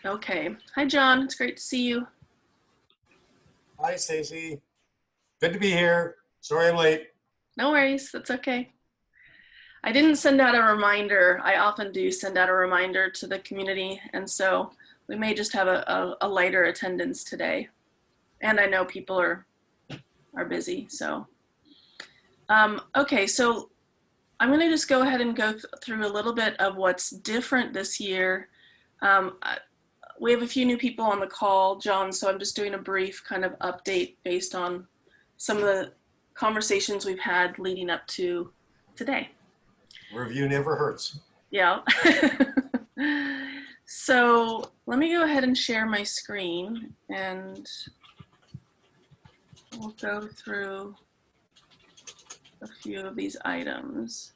Okay. Hi, John. It's great to see you. Hi, Stacy. Good to be here. Sorry I'm late. No worries. That's okay. I didn't send out a reminder. I often do send out a reminder to the community, and so we may just have a lighter attendance today. And I know people are busy, so. Okay, so I'm going to just go ahead and go through a little bit of what's different this year. Um, we have a few new people on the call, John, so I'm just doing a brief kind of update based on some of the conversations we've had leading up to today. Review never hurts. Yeah. So let me go ahead and share my screen and we'll go through a few of these items.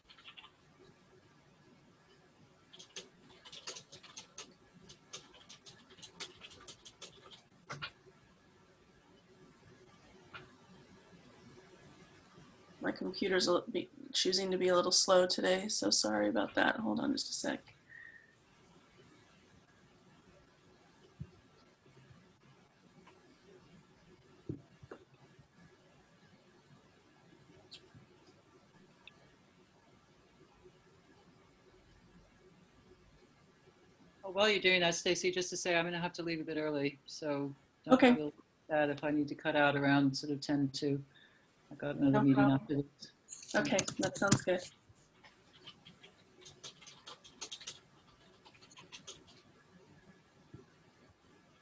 My computer's choosing to be a little slow today, so sorry about that. Hold on just a sec. Oh, while you're doing that, Stacy, just to say I'm going to have to leave a bit early, so don't Okay, feel bad if I need to cut out around sort of 10 to. I've got another no meeting problem. after this. Okay, that sounds good.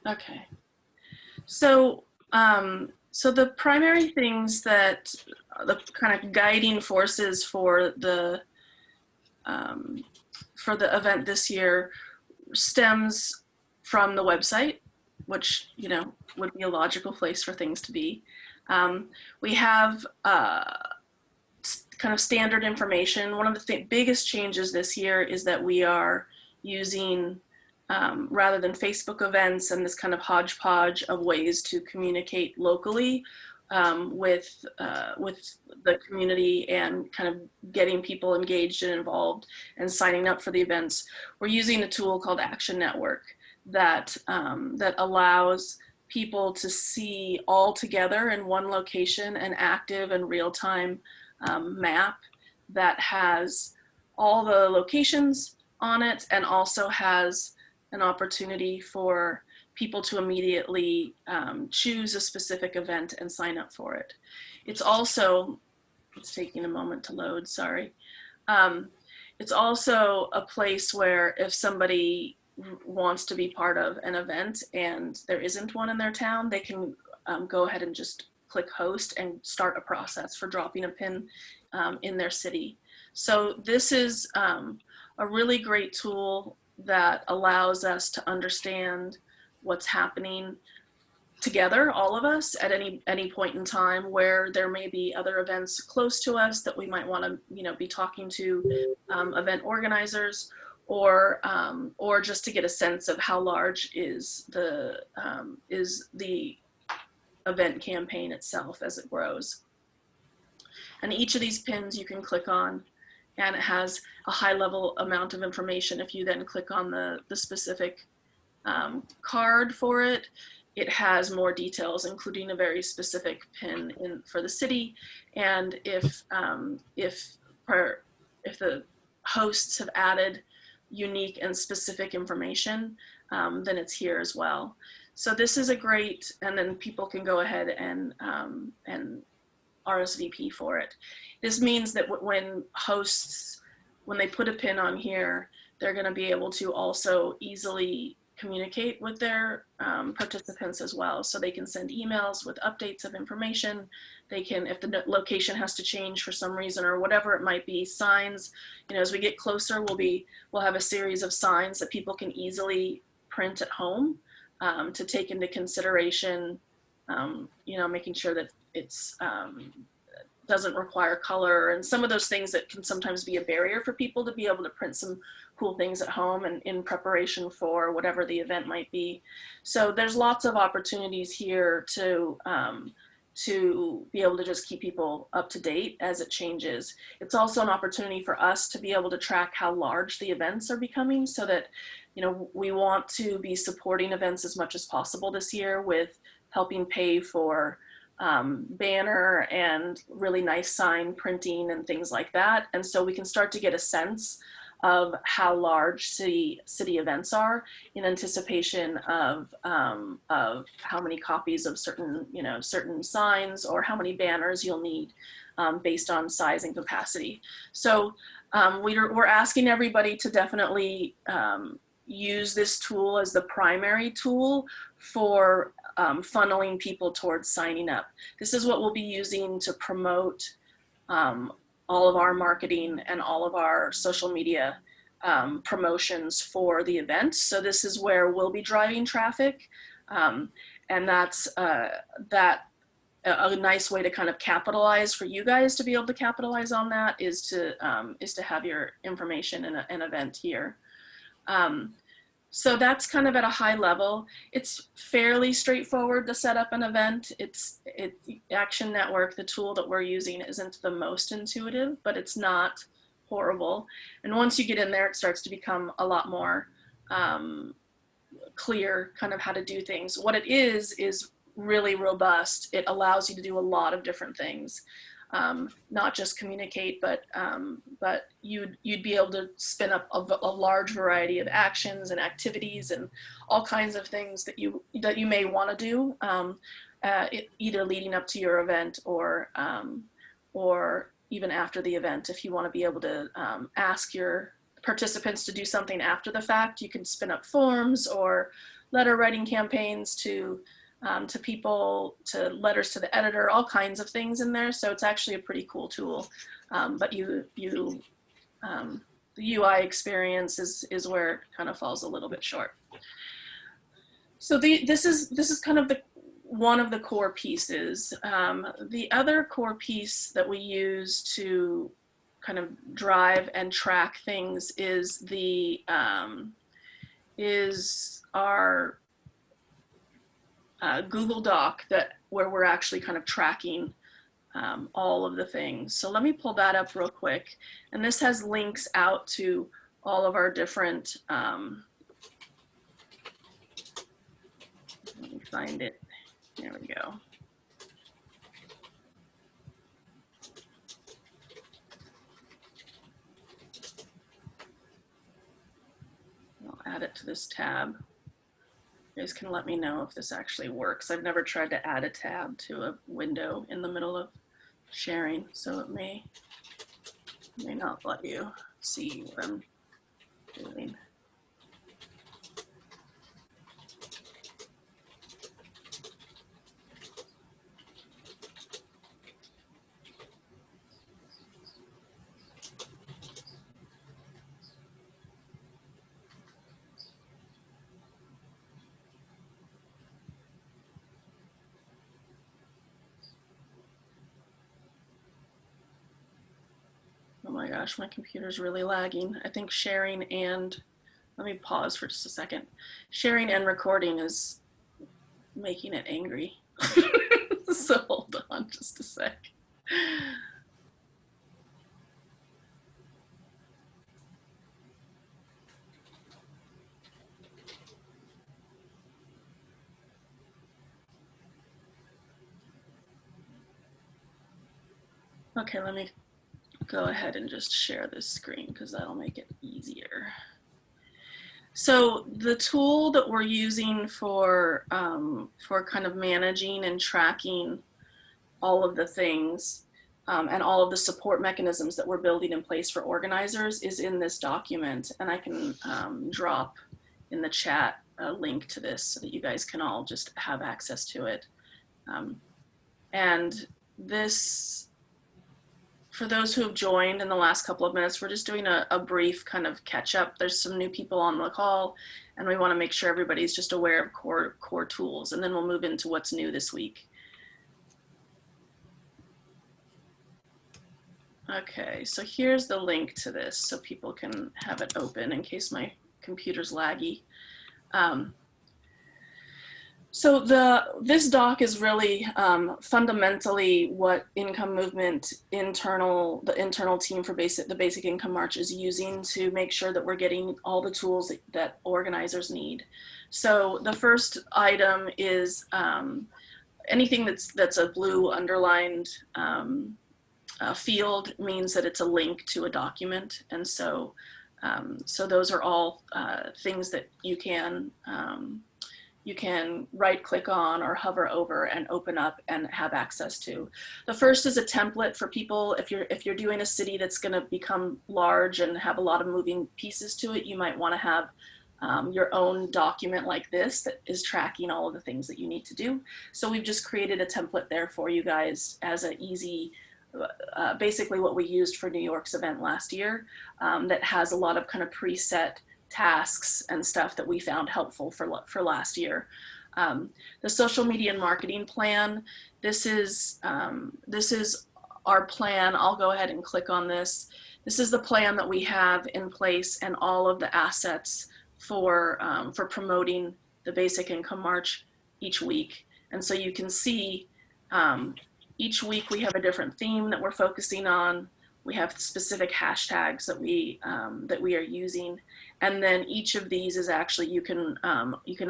Okay, so so the primary things that the kind of guiding forces um, for the event this year stems from the website, which would be a logical place for things to be. We have kind of standard information. One of the biggest changes this year is that we are using rather than Facebook events and this kind of hodgepodge of ways to communicate locally with the community and kind of getting people engaged and involved and signing up for the events. We're using a tool called Action Network that that allows people to see all together in one location an active and real-time map that has all the locations on it and also has an opportunity for people to immediately choose a specific event and sign up for it. It's also, it's taking a moment to load, sorry. It's also a place where if somebody wants to be part of an event and there isn't one in their town, they can go ahead and just click host and start a process for dropping a pin in their city. So this is a really great tool that allows us to understand what's happening together, all of us, at any point in time where there may be other events close to us that we might want to be talking to event organizers, or just to get a sense of how large is the event campaign itself as it grows. And each of these pins you can click on and it has a high level amount of information. If you then click on the specific card for it, it has more details, including a very specific pin for the city. And if the hosts have added unique and specific information, then it's here as well. So this is a great, and then people can go ahead and RSVP for it. This means that when hosts, when they put a pin on here, they're going to be able to also easily communicate with their participants as well. So they can send emails with updates of information. They can, if the location has to change for some reason or whatever it might be, signs, as we get closer, we'll have a series of signs that people can easily print at home to take into consideration, making sure that it's doesn't require color and some of those things that can sometimes be a barrier for people to be able to print some cool things at home and in preparation for whatever the event might be. So there's lots of opportunities here to be able to just keep people up to date as it changes. It's also an opportunity for us to be able to track how large the events are becoming so that you know, we want to be supporting events as much as possible this year with helping pay for banner and really nice sign printing and things like that. And so we can start to get a sense of how large city events are in anticipation of how many copies of certain, you know, certain signs or how many banners you'll need based on size and capacity. So we're asking everybody to definitely use this tool as the primary tool for funneling people towards signing up. This is what we'll be using to promote all of our marketing and all of our social media promotions for the event. So this is where we'll be driving traffic. And that's a nice way to kind of capitalize for you guys to be able to capitalize on that is to have your information in an event here. So that's kind of at a high level. It's fairly straightforward to set up an event. It's Action Network, the tool that we're using, isn't the most intuitive, but it's not horrible. And once you get in there, it starts to become a lot more clear kind of how to do things. What it is really robust. It allows you to do a lot of different things. Not just communicate, but you'd be able to spin up a large variety of actions and activities and all kinds of things that you may want to do, either leading up to your event or even after the event. If you want to be able to ask your participants to do something after the fact, you can spin up forms or letter writing campaigns to people, to letters to the editor, all kinds of things in there. So it's actually a pretty cool tool. But the UI experience is where it kind of falls a little bit short. So this is kind of one of the core pieces. The other core piece that we use to kind of drive and track things is our Google Doc where we're actually kind of tracking all of the things. So let me pull that up real quick. And this has links out to all of our different, let me find it. There we go. I'll add it to this tab. You guys can let me know if this actually works. I've never tried to add a tab to a window in the middle of sharing, so it may not let you see what I'm doing. Oh my gosh, my computer's really lagging. I think sharing and, let me pause for just a second. Sharing and recording is making it angry. So hold on just a sec. Okay, let me go ahead and just share this screen because that'll make it easier. So the tool that we're using for kind of managing and tracking all of the things and all of the support mechanisms that we're building in place for organizers is in this document. And I can drop in the chat a link to this so that you guys can all just have access to it. And this, for those who have joined in the last couple of minutes, we're just doing a brief kind of catch up. There's some new people on the call and we want to make sure everybody's just aware of core tools, and then we'll move into what's new this week. Okay, so here's the link to this so people can have it open in case my computer's laggy. So this doc is really fundamentally what Income Movement the internal team for the Basic Income March is using to make sure that we're getting all the tools that organizers need. So the first item is anything that's a blue underlined field means that it's a link to a document, and so those are all things that you can right click on or hover over and open up and have access to. The first is a template for people. If you're doing a city that's going to become large and have a lot of moving pieces to it, you might want to have your own document like this that is tracking all of the things that you need to do. So we've just created a template there for you guys as an easy, basically what we used for New York's event last year, that has a lot of kind of preset tasks and stuff that we found helpful for last year. The social media and marketing plan, this is our plan. I'll go ahead and click on this. This is the plan that we have in place and all of the assets for promoting the Basic Income March each week. And so you can see each week we have a different theme that we're focusing on. We have specific hashtags that we are using, and then each of these is actually you can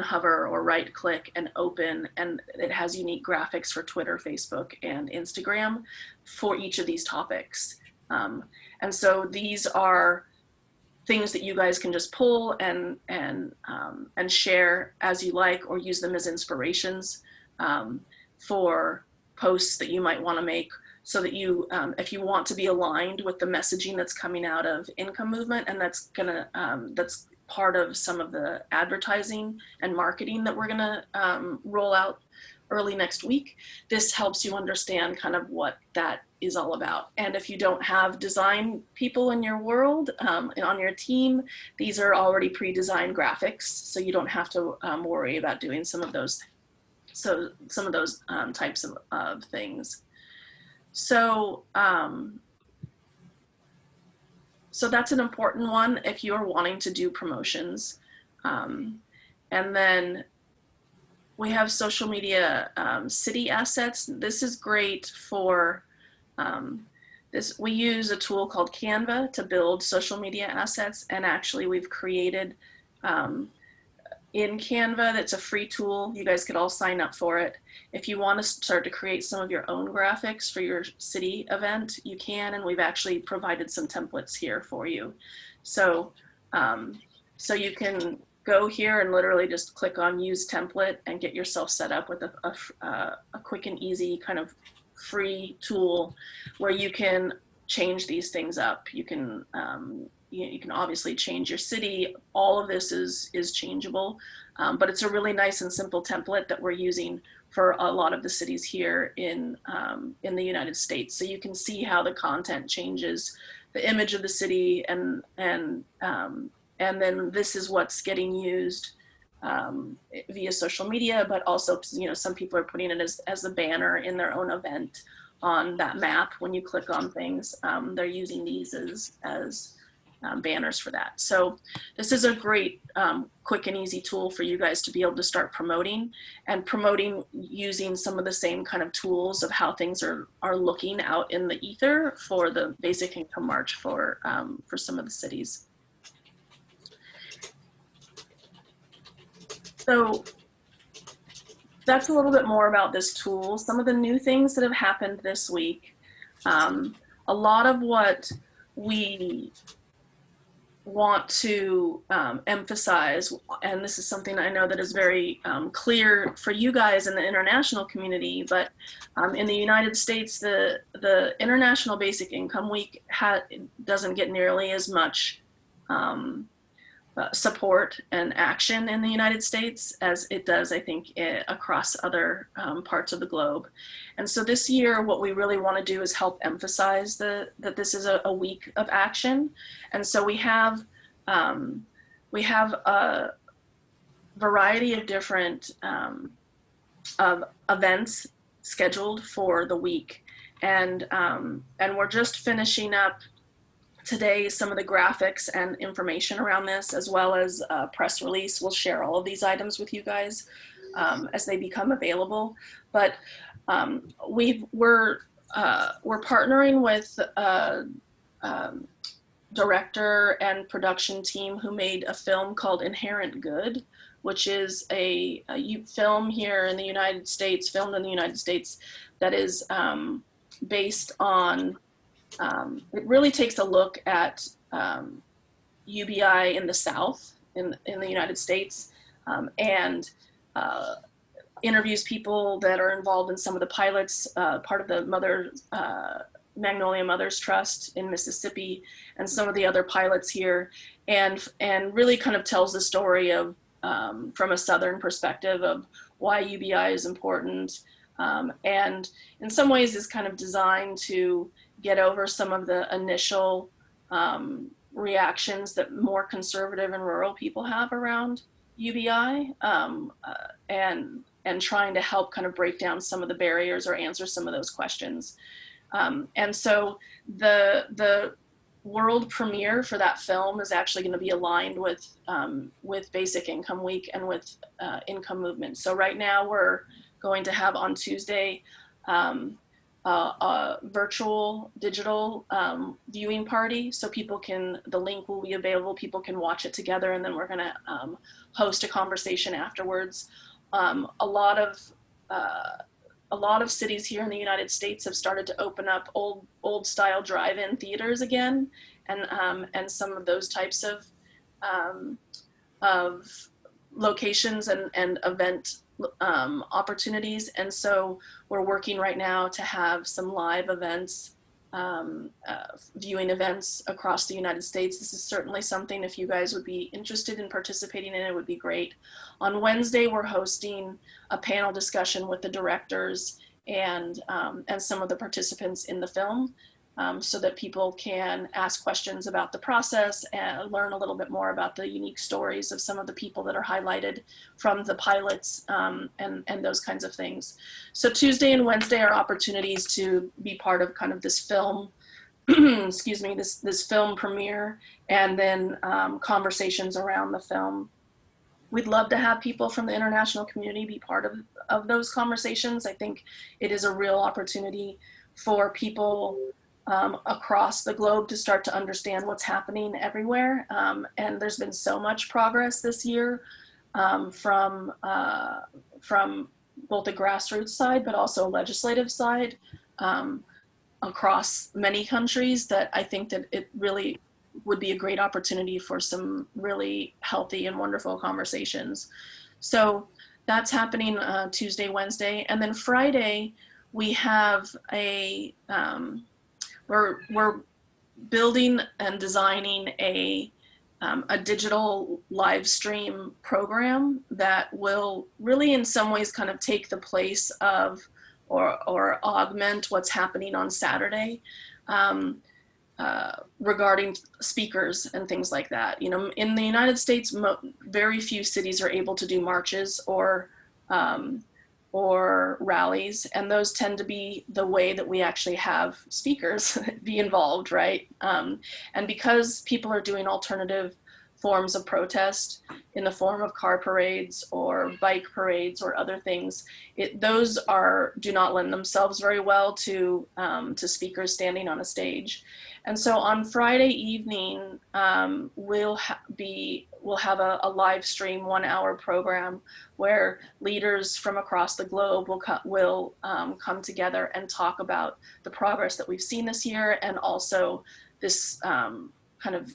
hover or right click and open, and it has unique graphics for Twitter, Facebook, and Instagram for each of these topics. And so these are things that you guys can just pull and share as you like, or use them as inspirations for posts that you might want to make, so that you, if you want to be aligned with the messaging that's coming out of Income Movement, and that's part of some of the advertising and marketing that we're gonna roll out early next week. This helps you understand kind of what that is all about. And if you don't have design people in your world, and on your team, these are already pre-designed graphics, so you don't have to worry about doing some of those types of things. So that's an important one if you're wanting to do promotions. And then we have social media city assets. This is great for this. We use a tool called Canva to build social media assets, and actually we've created in Canva, that's a free tool. You guys could all sign up for it. If you want to start to create some of your own graphics for your city event, you can, and we've actually provided some templates here for you. So, so you can go here and literally just click on Use Template and get yourself set up with a quick and easy kind of free tool where you can change these things up. You can obviously change your city. All of this is changeable, but it's a really nice and simple template that we're using for a lot of the cities here in the United States. So you can see how the content changes, the image of the city, and then this is what's getting used via social media, but also, some people are putting it as a banner in their own event on that map. When you click on things, they're using these as banners for that. So this is a great quick and easy tool for you guys to be able to start promoting using some of the same kind of tools of how things are looking out in the ether for the Basic Income March for some of the cities. So that's a little bit more about this tool. Some of the new things that have happened this week. A lot of what we want to emphasize, and this is something I know that is very clear for you guys in the international community, but in the United States, the International Basic Income Week doesn't get nearly as much support and action in the United States as it does, I think, across other parts of the globe. And so this year, what we really want to do is help emphasize that this is a week of action. And so we have a variety of different events scheduled for the week, and we're just finishing up today some of the graphics and information around this, as well as a press release. We'll share all of these items with you guys. as they become available. But we're partnering with director and production team who made a film called Inherent Good, which is a film here in the United States, filmed in the United States, that is based on, it really takes a look at UBI in the South, in the United States, and interviews people that are involved in some of the pilots, part of the Magnolia Mothers Trust in Mississippi, and some of the other pilots here, and really kind of tells the story of, from a Southern perspective, of why UBI is important, and in some ways is kind of designed to get over some of the initial reactions that more conservative and rural people have around UBI, and trying to help kind of break down some of the barriers or answer some of those questions. And so the world premiere for that film is actually going to be aligned with Basic Income Week and with Income Movement. So right now we're going to have on Tuesday a virtual digital viewing party, so people can, the link will be available, people can watch it together, and then we're going to host a conversation afterwards. A lot of cities here in the United States have started to open up old style drive-in theaters again, and some of those types of locations and event opportunities. And so we're working right now to have some live events, viewing events across the United States. This is certainly something, if you guys would be interested in participating in it, would be great. On Wednesday, we're hosting a panel discussion with the directors and some of the participants in the film, so that people can ask questions about the process and learn a little bit more about the unique stories of some of the people that are highlighted from the pilots, and those kinds of things. So Tuesday and Wednesday are opportunities to be part of kind of this film, excuse me, this film premiere, and then conversations around the film. We'd love to have people from the international community be part of those conversations. I think it is a real opportunity for people across the globe to start to understand what's happening everywhere. And there's been so much progress this year from both the grassroots side, but also legislative side, across many countries, that I think that it really would be a great opportunity for some really healthy and wonderful conversations. So that's happening Tuesday, Wednesday. And then Friday, we have we're building and designing a digital live stream program that will really in some ways kind of take the place of or augment what's happening on Saturday, regarding speakers and things like that. You know, in the United States, very few cities are able to do marches or rallies, and those tend to be the way that we actually have speakers be involved, right? And because people are doing alternative forms of protest in the form of car parades or bike parades or other things, those do not lend themselves very well to speakers standing on a stage. And so on Friday evening, we'll have a live stream 1-hour program where leaders from across the globe will come together and talk about the progress that we've seen this year, and also this kind of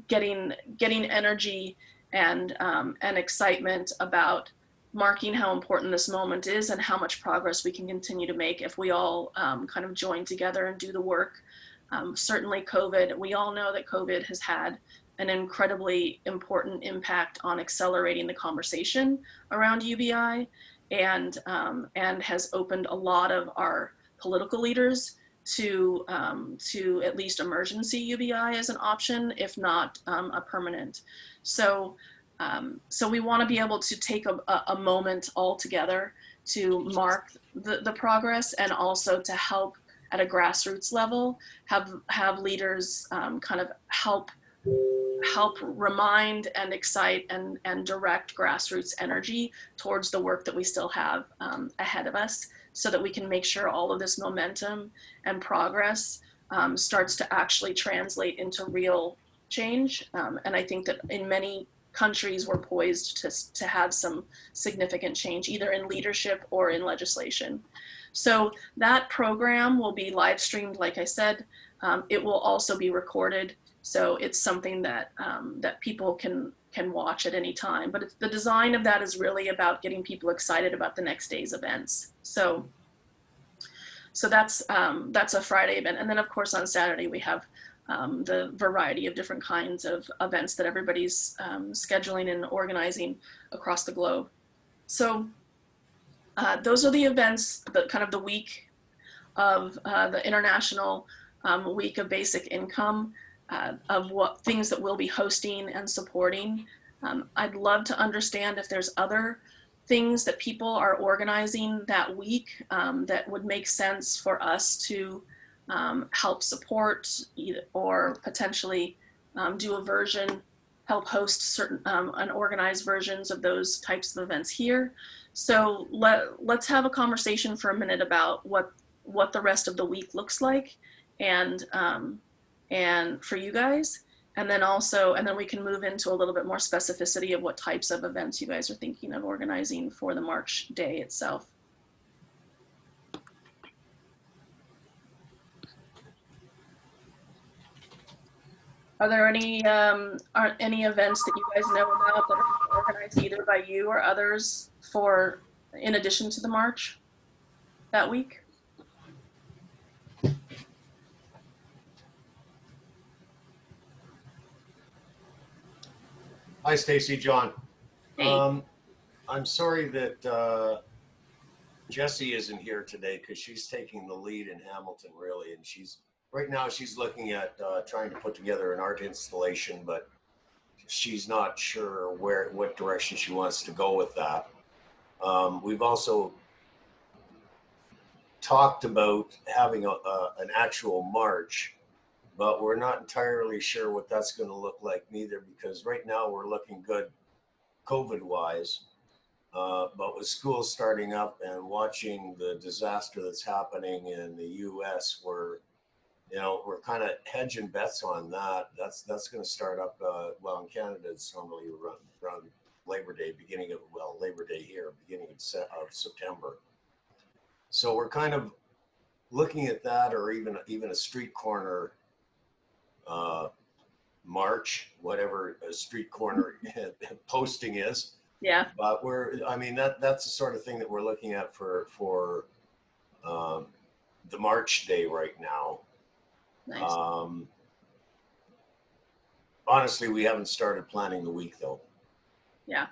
getting energy and excitement about marking how important this moment is and how much progress we can continue to make if we all kind of join together and do the work. Certainly COVID, we all know that COVID has had an incredibly important impact on accelerating the conversation around UBI, and has opened a lot of our political leaders to at least emergency UBI as an option, if not a permanent. So we want to be able to take a moment all together to mark the progress, and also to help at a grassroots level have leaders kind of help help remind and excite and direct grassroots energy towards the work that we still have ahead of us, so that we can make sure all of this momentum and progress starts to actually translate into real change. And I think that in many countries we're poised to have some significant change, either in leadership or in legislation. So that program will be live streamed, like I said. It will also be recorded, so it's something that that people can watch at any time. But the design of that is really about getting people excited about the next day's events. So that's a Friday event, and then of course on Saturday we have the variety of different kinds of events that everybody's scheduling and organizing across the globe. So those are the events, the kind of the week of the International Week of Basic Income, of what things that we'll be hosting and supporting. I'd love to understand if there's other things that people are organizing that week that would make sense for us to help support, or potentially do a version, help host certain and organize versions of those types of events here. So let's have a conversation for a minute about what the rest of the week looks like, and for you guys, and then we can move into a little bit more specificity of what types of events you guys are thinking of organizing for the March day itself. Are there any events that you guys know about that are organized either by you or others for, in addition to the march that week? Hi, Stacy, John. Hey. I'm sorry that Jessie isn't here today, because she's taking the lead in Hamilton, really, and right now she's looking at trying to put together an art installation, but she's not sure what direction she wants to go with that. We've also talked about having an actual march, but we're not entirely sure what that's going to look like neither, because right now we're looking good COVID-wise. But with schools starting up and watching the disaster that's happening in the U.S., we're kind of hedging bets on that. That's going to start up. Well, in Canada, it's normally around Labor Day, Labor Day here, beginning of September. So we're kind of looking at that, or even a street corner march, whatever a street corner posting is. Yeah. But that's the sort of thing that we're looking at for the March day right now. Nice. Honestly, we haven't started planning the week though. Yeah.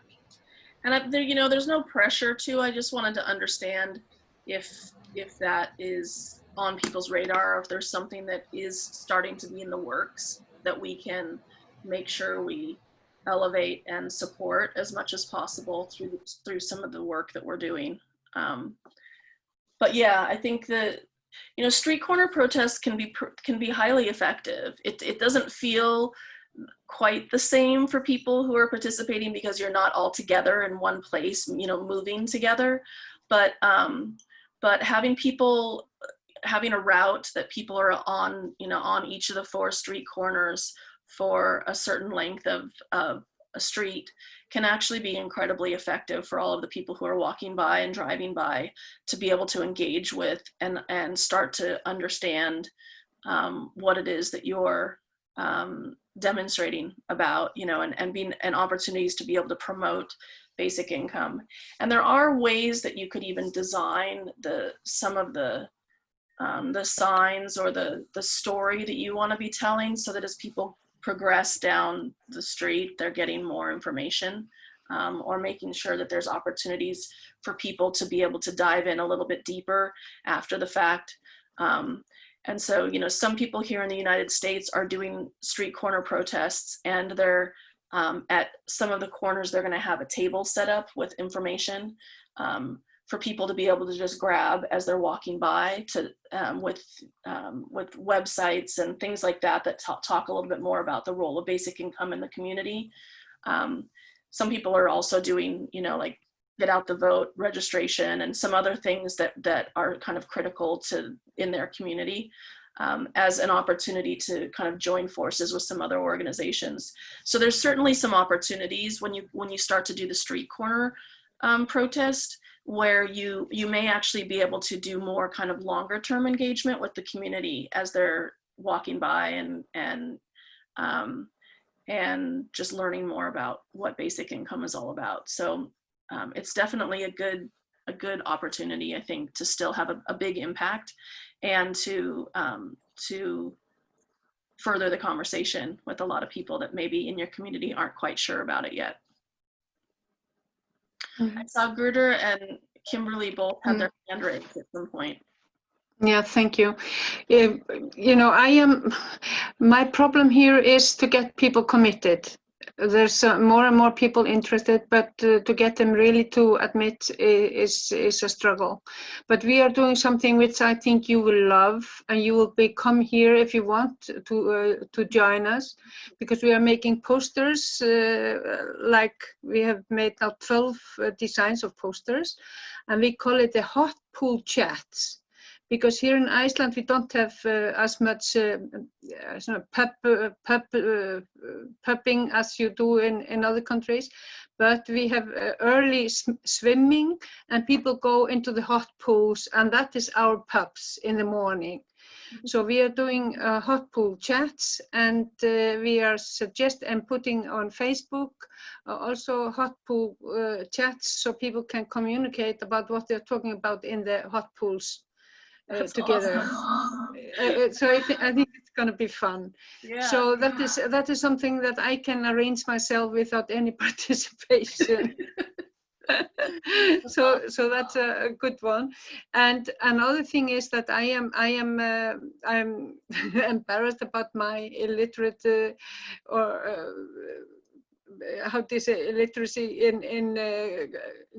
And there's no pressure to. I just wanted to understand if that is on people's radar, or if there's something that is starting to be in the works that we can make sure we elevate and support as much as possible through some of the work that we're doing. But yeah, I think that street corner protests can be highly effective. It doesn't feel quite the same for people who are participating, because you're not all together in one place, moving together. But having a route that people are on, on each of the 4 street corners for a certain length of a street can actually be incredibly effective for all of the people who are walking by and driving by, to be able to engage with and start to understand what it is that you're demonstrating about, and opportunities to be able to promote basic income. And there are ways that you could even design some of the signs or the story that you want to be telling, so that as people progress down the street, they're getting more information, or making sure that there's opportunities for people to be able to dive in a little bit deeper after the fact. And so, some people here in the United States are doing street corner protests, and they're at some of the corners, they're going to have a table set up with information for people to be able to just grab as they're walking by, to with websites and things like that that talk a little bit more about the role of basic income in the community. Some people are also doing, you know, like get out the vote registration and some other things that are kind of critical to in their community, as an opportunity to kind of join forces with some other organizations. So there's certainly some opportunities when you start to do the street corner protest, where you may actually be able to do more kind of longer term engagement with the community as they're walking by and just learning more about what basic income is all about. So it's definitely a good opportunity, I think, to still have a big impact and to further the conversation with a lot of people that maybe in your community aren't quite sure about it yet. I saw Gerder and Kimberly both had their hand raised at some point. Yeah, thank you. You know, my problem here is to get people committed. There's more and more people interested, but to get them really to admit is a struggle. But we are doing something which I think you will love, and you will come here if you want to join us, because we are making posters. Like we have made now 12 designs of posters, and we call it the hot pool chats. Because here in Iceland, we don't have as much pubbing as you do in other countries, but we have early swimming, and people go into the hot pools, and that is our pubs in the morning. So we are doing hot pool chats, and we are putting on Facebook also hot pool chats, so people can communicate about what they're talking about in the hot pools. Together. Awesome. So I think it's going to be fun. Yeah. So that is something that I can arrange myself without any participation. So that's a good one. And another thing is that I'm embarrassed about my illiterate how to say illiteracy in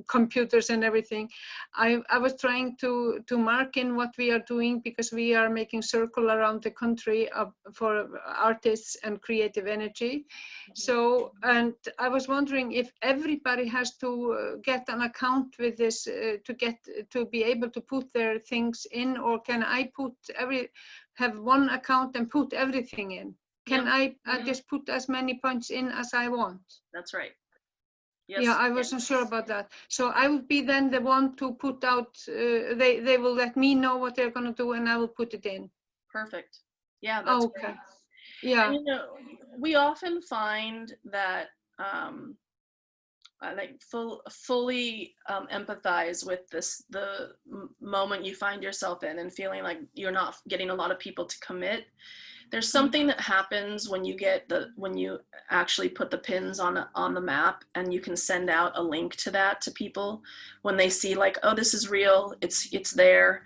computers and everything. I was trying to mark in what we are doing, because we are making circle around the country for artists and creative energy. So, and I was wondering if everybody has to get an account with this to be able to put their things in, or can I have one account and put everything in? Can I just put as many points in as I want? That's right. Yes. Yeah, I wasn't sure about that. So I would be then the one to put out, they will let me know what they're going to do, and I will put it in. Perfect. Yeah, that's okay. Great. Yeah. And, you know, we often find that like fully empathize with the moment you find yourself in, and feeling like you're not getting a lot of people to commit. There's something that happens when you actually put the pins on the map, and you can send out a link to that to people when they see like, oh, this is real, it's there.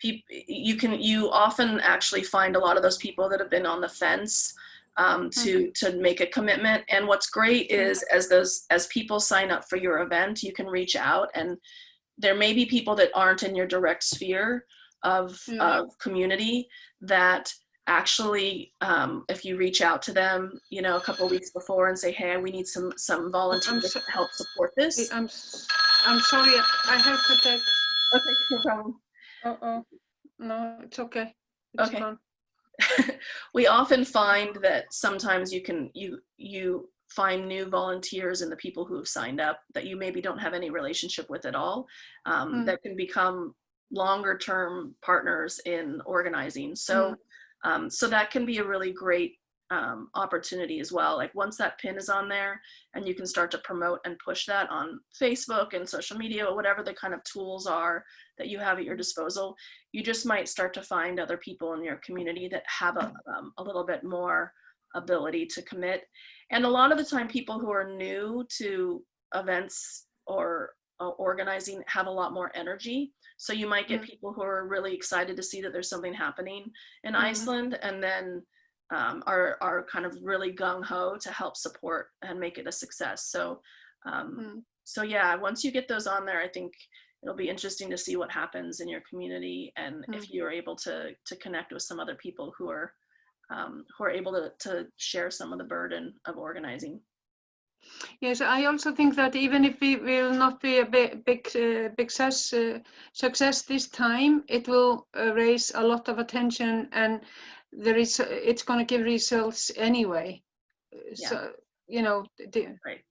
You often actually find a lot of those people that have been on the fence to make a commitment. And what's great is as people sign up for your event, you can reach out, and there may be people that aren't in your direct sphere of community that actually, if you reach out to them, you know, a couple of weeks before and say, hey, we need some volunteers to help support this. I'm sorry, I have to take. Okay, no problem. No, it's okay. It's okay. Fun. We often find that sometimes you find new volunteers in the people who have signed up that you maybe don't have any relationship with at all, that can become longer term partners in organizing. So so that can be a really great opportunity as well. Like once that pin is on there, and you can start to promote and push that on Facebook and social media, or whatever the kind of tools are that you have at your disposal, you just might start to find other people in your community that have a little bit more ability to commit. And a lot of the time, people who are new to events or organizing have a lot more energy. So you might get people who are really excited to see that there's something happening in Iceland, and then are kind of really gung-ho to help support and make it a success. So So yeah, once you get those on there, I think it'll be interesting to see what happens in your community, and if you're able to connect with some other people who are able to share some of the burden of organizing. Yes, I also think that even if we will not be a big success this time, it will raise a lot of attention, and it's going to give results anyway. Yeah. So, you know, Right.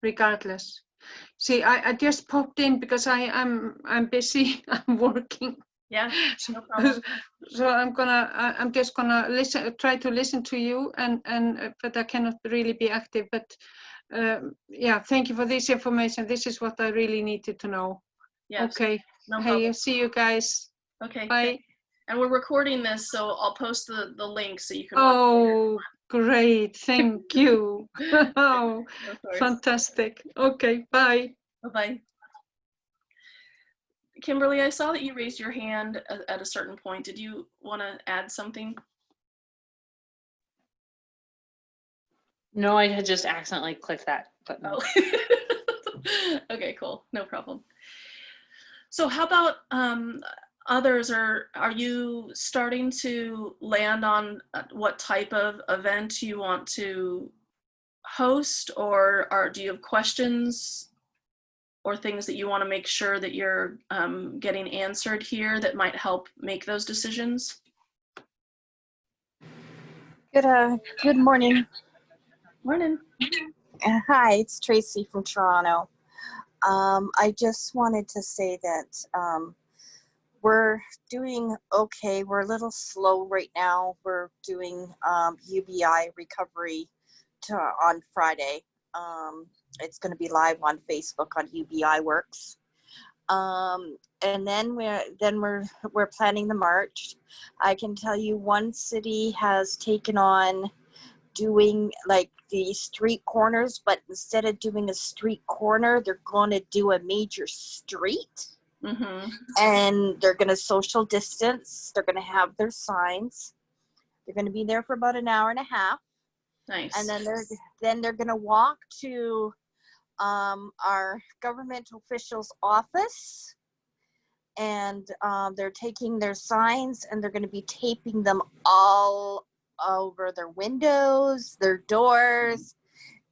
regardless. See, I just popped in because I'm busy. I'm working. Yeah. So, No problem. so I'm just gonna try to listen to you, but I cannot really be active. But yeah, thank you for this information. This is what I really needed to know. Yeah. Okay. No Hey, problem. see you guys. Okay. Bye. And we're recording this, so I'll post the link so you can watch. Oh, great. Thank you. Oh, Of course. fantastic. Okay, bye. Bye-bye. Kimberly, I saw that you raised your hand at a certain point. Did you want to add something? No, I had just accidentally clicked that button. Oh. Okay, cool. No problem. So how about others? Are you starting to land on what type of event you want to host, or do you have questions or things that you want to make sure that you're getting answered here that might help make those decisions? Good morning. Morning. Hi, it's Tracy from Toronto. I just wanted to say that we're doing okay. We're a little slow right now. We're doing UBI recovery on Friday. It's going to be live on Facebook on UBI Works. And then we're planning the march. I can tell you one city has taken on doing like the street corners, but instead of doing a street corner, they're going to do a major street. Mm-hmm. And they're going to social distance. They're going to have their signs. They're going to be there for about an hour and a half. Nice. And then they're going to walk to our government official's office, and they're taking their signs and they're going to be taping them all over their windows, their doors,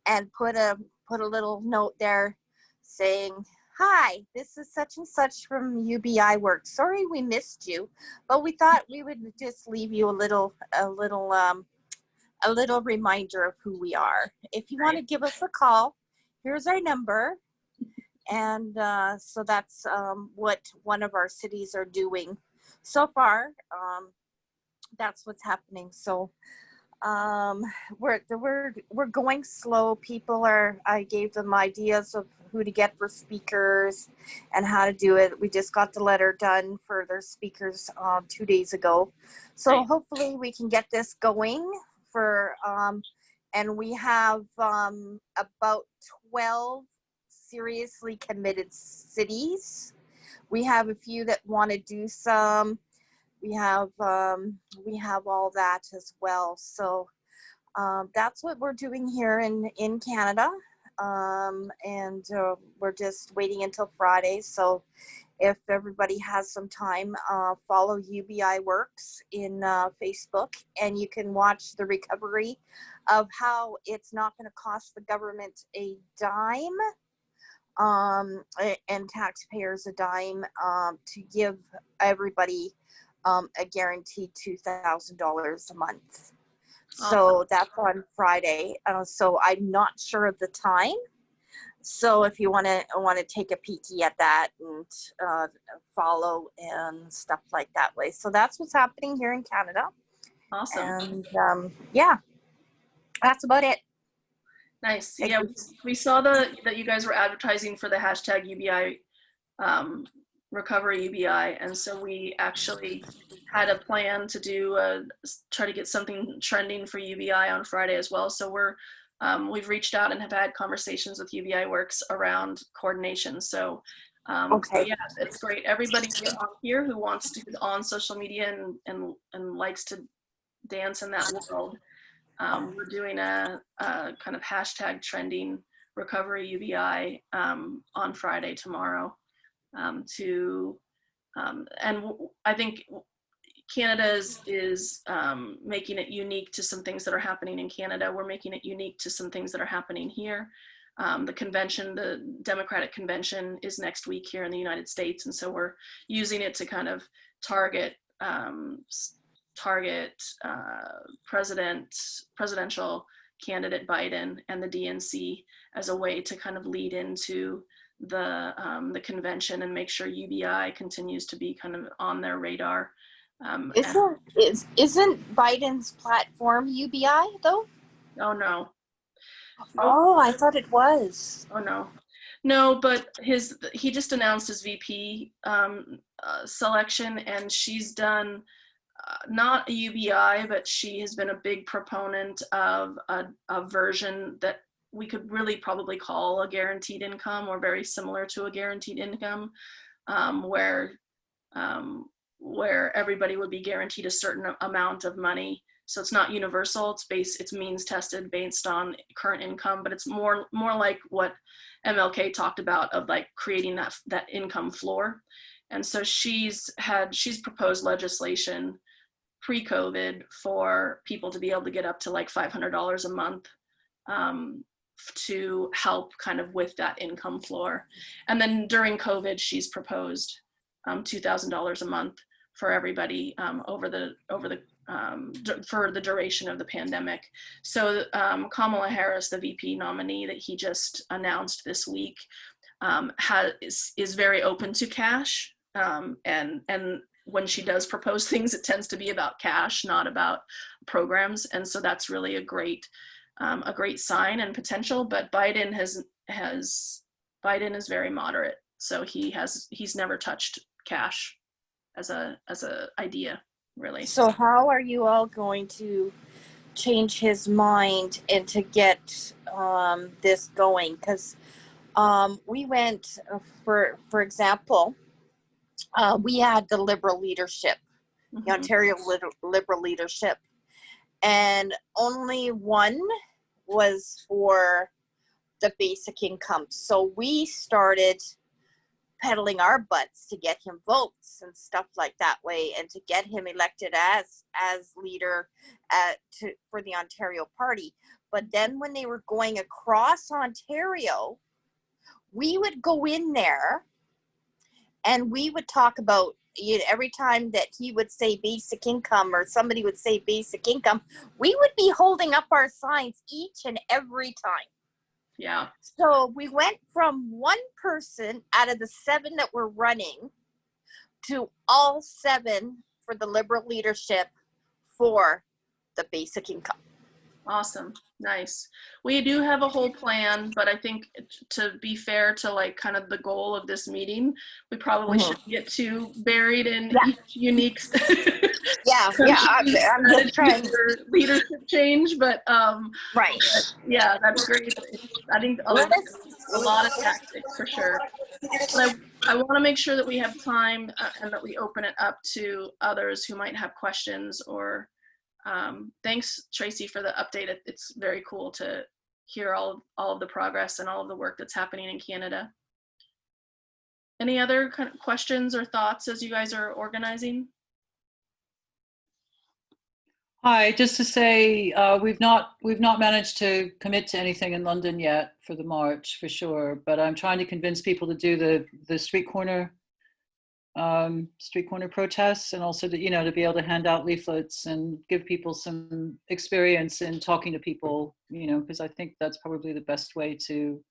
and put a little note there saying, "Hi, this is such and such from UBI Works. Sorry we missed you, but we thought we would just leave you a little reminder of who we are. If you want to give us a call, here's our number." And so that's what one of our cities are doing so far. That's what's happening. So we're going slow. I gave them ideas of who to get for speakers and how to do it. We just got the letter done for their speakers 2 days ago. So hopefully we can get this going for, and we have about 12 seriously committed cities. We have a few that want to do some. We have all that as well. So that's what we're doing here in Canada, and we're just waiting until Friday. So if everybody has some time, follow UBI Works in Facebook, and you can watch the recovery of how it's not going to cost the government a dime, and taxpayers a dime, to give everybody a guaranteed $2,000 a month. So that's on Friday. So I'm not sure of the time. So if you want to take a peeky at that and follow and stuff like that way. So that's what's happening here in Canada. Awesome. And yeah, that's about it. Nice. Yeah, we saw that you guys were advertising for the hashtag UBI recovery UBI, and so we actually had a plan to try to get something trending for UBI on Friday as well. So we've reached out and have had conversations with UBI Works around coordination. So, so yeah, it's great. Everybody on here who wants to on social media and likes to dance in that world, we're doing a kind of hashtag trending Recovery UBI on Friday, tomorrow. I think Canada is making it unique to some things that are happening in Canada. We're making it unique to some things that are happening here. The convention, the Democratic Convention, is next week here in the United States, and so we're using it to kind of target presidential candidate Biden and the DNC as a way to kind of lead into the convention and make sure UBI continues to be kind of on their radar. Isn't Biden's platform UBI though? Oh no. Oh, I thought it was. Oh no. No, but he just announced his VP selection, and she's done not a UBI, but she has been a big proponent of a version that we could really probably call a guaranteed income, or very similar to a guaranteed income, where everybody would be guaranteed a certain amount of money. So it's not universal, it's means tested based on current income, but it's more like what MLK talked about, of like creating that income floor. And so she's proposed legislation pre-COVID for people to be able to get up to like $500 a month to help kind of with that income floor. And then during COVID, she's proposed $2,000 a month for everybody for the duration of the pandemic. So Kamala Harris, the VP nominee that he just announced this week, is very open to cash, and when she does propose things, it tends to be about cash, not about programs. And so that's really a great sign and potential. But Biden is very moderate, so he's never touched cash as a idea, really. So how are you all going to change his mind and to get this going? Because we went, for example, we had the Liberal leadership, the Ontario Liberal leadership, and only one was for the basic income. So we started peddling our butts to get him votes and stuff like that way, and to get him elected as leader for the Ontario Party. But then when they were going across Ontario, we would go in there and we would talk about, every time that he would say basic income or somebody would say basic income, we would be holding up our signs each and every time. Yeah. So we went from one person out of the 7 that were running to all 7 for the Liberal leadership for the basic income. Awesome. Nice. We do have a whole plan, but I think to be fair to like kind of the goal of this meeting, we probably shouldn't get too buried in each unique I'm just trying leadership change, but right. Yeah, that's great. I think a lot of tactics for sure. But I want to make sure that we have time and that we open it up to others who might have questions or thanks, Tracy, for the update. It's very cool to hear all of the progress and all of the work that's happening in Canada. Any other kind of questions or thoughts as you guys are organizing? Hi, just to say, we've not managed to commit to anything in London yet for the march, for sure. But I'm trying to convince people to do the street corner protests, and also to to be able to hand out leaflets and give people some experience in talking to people. Because I think that's probably the best way to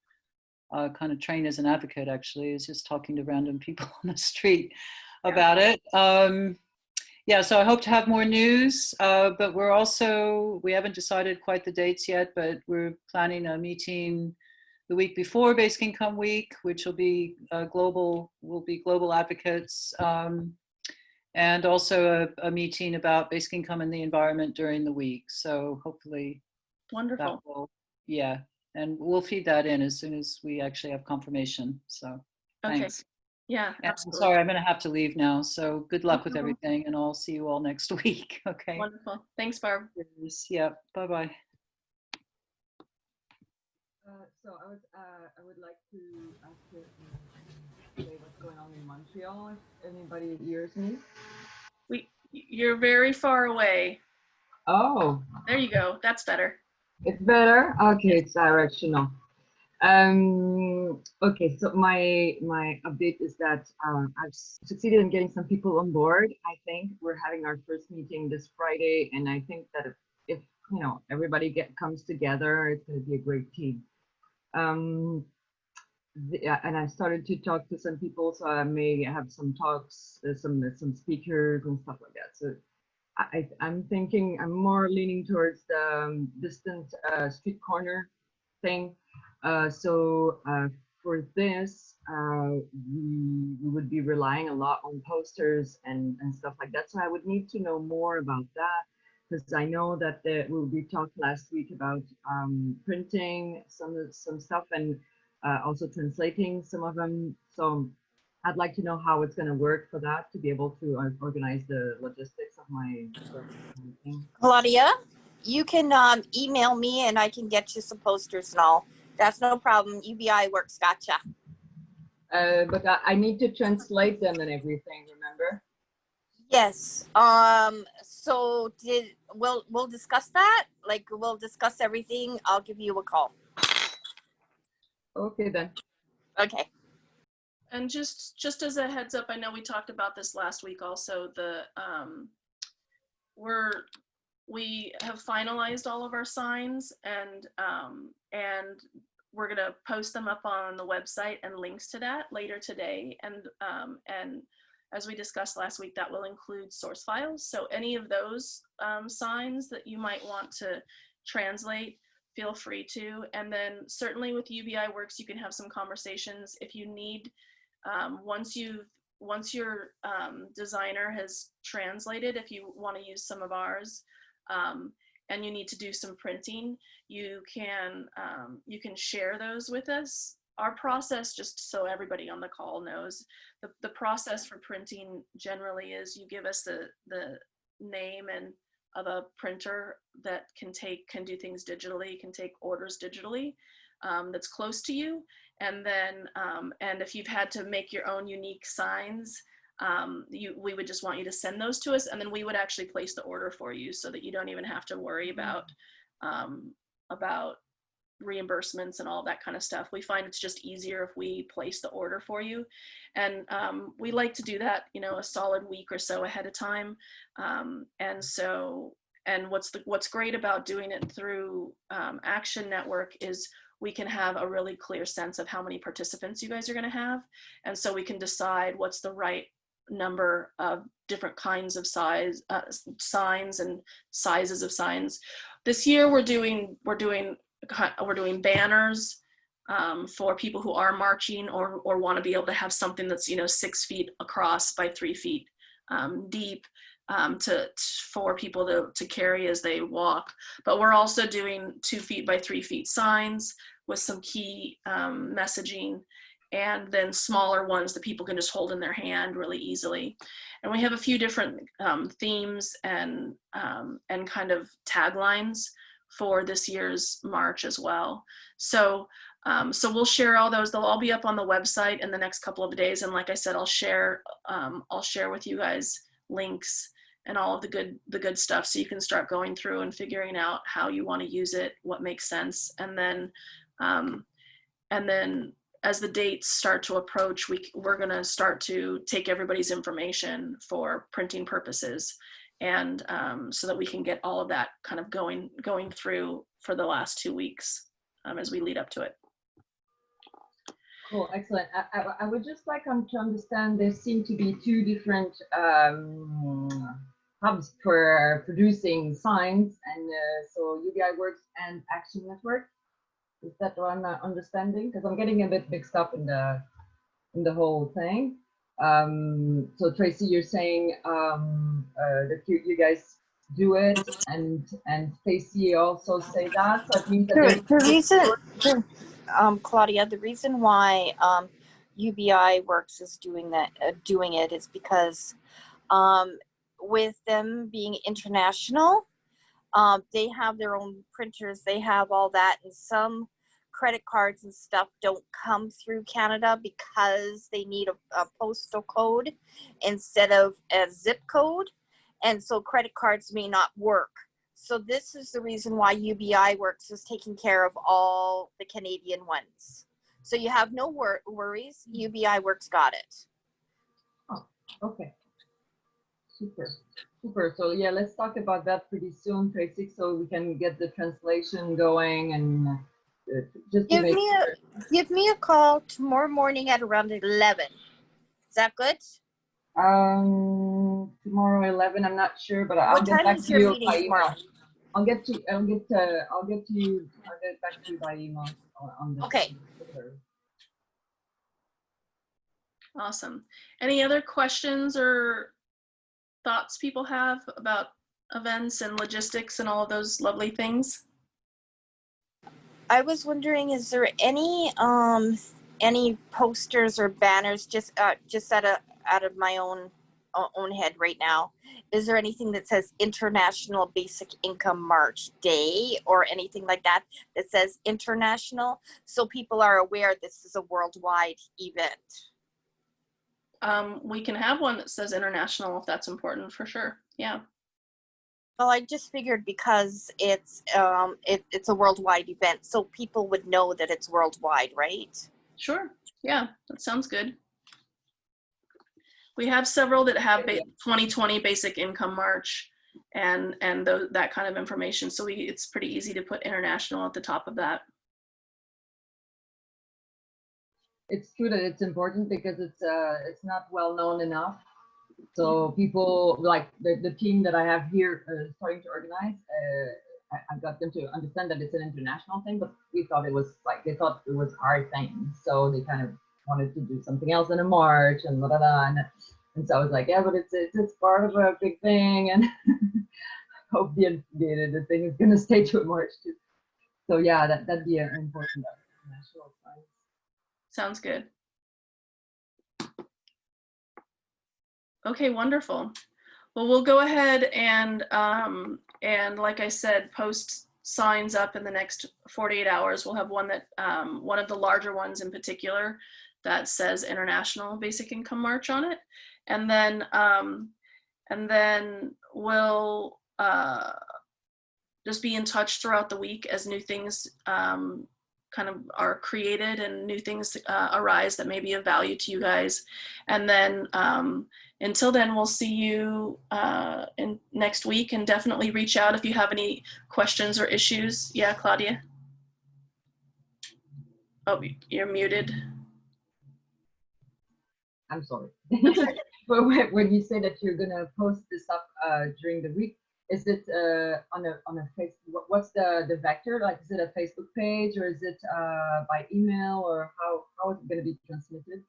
kind of train as an advocate. Actually, is just talking to random people on the street about it. Yeah, so I hope to have more news, but we haven't decided quite the dates yet, but we're planning a meeting the week before Basic Income Week, which will be global advocates, and also a meeting about basic income and the environment during the week. So hopefully Wonderful. And we'll feed that in as soon as we actually have confirmation. So thanks. Okay. Yeah, I'm absolutely. sorry, I'm going to have to leave now. So good luck with everything, and I'll see you all next week. Okay. Wonderful. Thanks, Barb. Yeah. Bye-bye. I would like to ask you today what's going on in Montreal. If anybody hears me? You're very far away. Oh, There you go. That's better. it's better. Okay, it's directional. Okay, so my update is that I've succeeded in getting some people on board. I think we're having our first meeting this Friday, and I think that if you know everybody comes together, it's going to be a great team. And I started to talk to some people, so I may have some talks, some speakers and stuff like that. So I'm thinking I'm more leaning towards the distant street corner thing. For this, we would be relying a lot on posters and stuff like that. So I would need to know more about that, because I know that we talked last week about printing some stuff and also translating some of them. So I'd like to know how it's going to work for that, to be able to organize the logistics of my thing. Claudia, you can email me and I can get you some posters and all. That's no problem. UBI works. Gotcha. But I need to translate them and everything, remember? Yes. So we'll discuss that. Like, we'll discuss everything. I'll give you a call. Okay then. Okay. And just as a heads up, I know we talked about this last week also, we have finalized all of our signs, and we're gonna post them up on the website and links to that later today. And as we discussed last week, that will include source files. So any of those signs that you might want to translate, feel free to. And then certainly with UBI Works, you can have some conversations if you need. Once your designer has translated, if you want to use some of ours, and you need to do some printing, you can share those with us. Our process, just so everybody on the call knows, the process for printing generally is you give us the name and of a printer that can do things digitally, can take orders digitally, that's close to you. And then, and if you've had to make your own unique signs, we would just want you to send those to us, and then we would actually place the order for you, so that you don't even have to worry about reimbursements and all that kind of stuff. We find it's just easier if we place the order for you. And we like to do that, a solid week or so ahead of time. And what's great about doing it through Action Network is we can have a really clear sense of how many participants you guys are going to have. And so we can decide what's the right number of different kinds of signs and sizes of signs. This year we're doing banners for people who are marching or want to be able to have something that's 6 feet across by 3 feet deep, for people to carry as they walk. But we're also doing 2 feet by 3 feet signs with some key messaging, and then smaller ones that people can just hold in their hand really easily. And we have a few different themes and kind of taglines for this year's March as well. So we'll share all those. They'll all be up on the website in the next couple of days. And like I said, I'll share with you guys links and all of the good stuff, so you can start going through and figuring out how you want to use it, what makes sense. And then as the dates start to approach, we're going to start to take everybody's information for printing purposes, and so that we can get all of that kind of going through for the last 2 weeks as we lead up to it. Cool, excellent. I would just like to understand, there seem to be 2 different hubs for producing signs, and so UBI Works and Action Network. Is that what I'm understanding? Because I'm getting a bit mixed up in the whole thing. So Tracy, you're saying that you guys do it, and Stacy also say that. So it means that The reason, Claudia, the reason why UBI Works is doing it is because with them being international, they have their own printers, they have all that, and some credit cards and stuff don't come through Canada because they need a postal code instead of a zip code. And so credit cards may not work. So this is the reason why UBI Works is taking care of all the Canadian ones. So you have no worries. UBI Works got it. Oh, okay. Super, super. So yeah, let's talk about that pretty soon, Tracy, so we can get the translation going and just to make sure. Give me a call tomorrow morning at around 11. Is that good? Tomorrow 11. I'm not sure, but I'll What get time back is to your you meeting by tomorrow? email. I'll get back to you by email on this. Okay. Awesome. Any other questions or thoughts people have about events and logistics and all of those lovely things? I was wondering, is there any posters or banners just out of my own head right now? Is there anything that says International Basic Income March Day or anything like that that says international, so people are aware this is a worldwide event? We can have one that says international if that's important, for sure. Yeah. Well, I just figured because it's a worldwide event, so people would know that it's worldwide, right? Sure. Yeah, that sounds good. We have several that have 2020 Basic Income March and that kind of information. So it's pretty easy to put international at the top of that. It's true that it's important because it's not well known enough. So people like the team that I have here starting to organize, I got them to understand that it's an international thing, but we thought it was like, they thought it was our thing. So they kind of wanted to do something else in a March and blah, blah, blah. And so I was like, yeah, but it's part of a big thing. And I hope the thing is going to stay to a March too. So yeah, that'd be an important international sign. Sounds good. Okay, wonderful. Well, we'll go ahead and like I said, post signs up in the next 48 hours. We'll have one that one of the larger ones in particular that says International Basic Income March on it, and then we'll just be in touch throughout the week as new things kind of are created and new things arise that may be of value to you guys. And then until then, we'll see you in next week, and definitely reach out if you have any questions or issues. Yeah, Claudia? Oh, you're muted. I'm sorry. But when you say that you're gonna post this up during the week, is it on a Facebook? What's the vector? Like, is it a Facebook page or is it by email, or how is it going to be transmitted?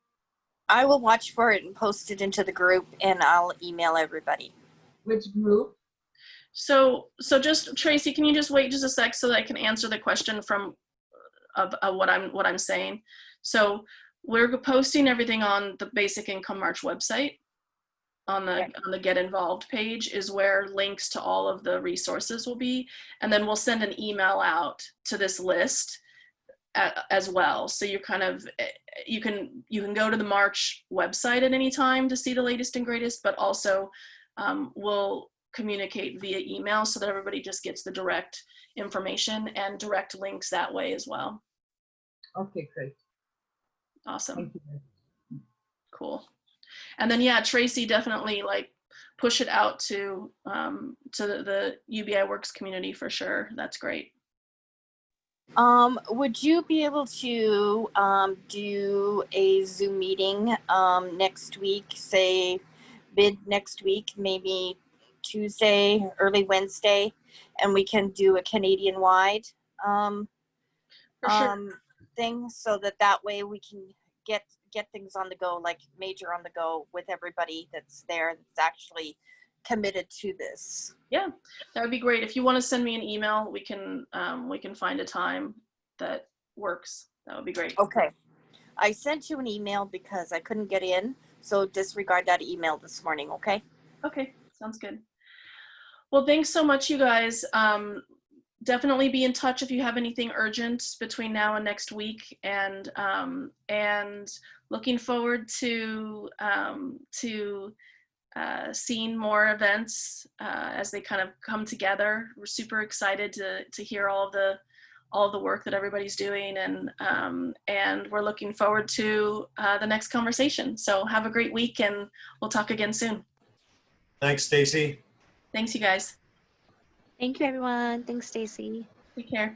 I will watch for it and post it into the group, and I'll email everybody. Which group? So just Tracy, can you just wait just a sec so that I can answer the question from of what I'm saying? So we're posting everything on the Basic Income March website. On the Get Involved page is where links to all of the resources will be, and then we'll send an email out to this list as well. So you kind of you can go to the March website at any time to see the latest and greatest, but also we'll communicate via email so that everybody just gets the direct information and direct links that way as well. Okay, great. Awesome. Thank you. Cool. And then, yeah, Tracy, definitely like push it out to the UBI Works community for sure. That's great. Would you be able to do a Zoom meeting next week, say mid next week, maybe Tuesday, early Wednesday, and we can do a Canadian wide thing, so that way we can get things on the go, like major on the go, with everybody that's there that's actually committed to this. Yeah, that would be great. If you want to send me an email, we can find a time that works. That would be great. Okay. I sent you an email because I couldn't get in, so disregard that email this morning, okay? Okay, sounds good. Well, thanks so much, you guys. definitely be in touch if you have anything urgent between now and next week, and looking forward to seeing more events as they kind of come together. We're super excited to hear all the work that everybody's doing, and we're looking forward to the next conversation. So have a great week, and we'll talk again soon. Thanks, Stacy. Thanks, you guys. Thank you, everyone. Thanks, Stacy. Take care.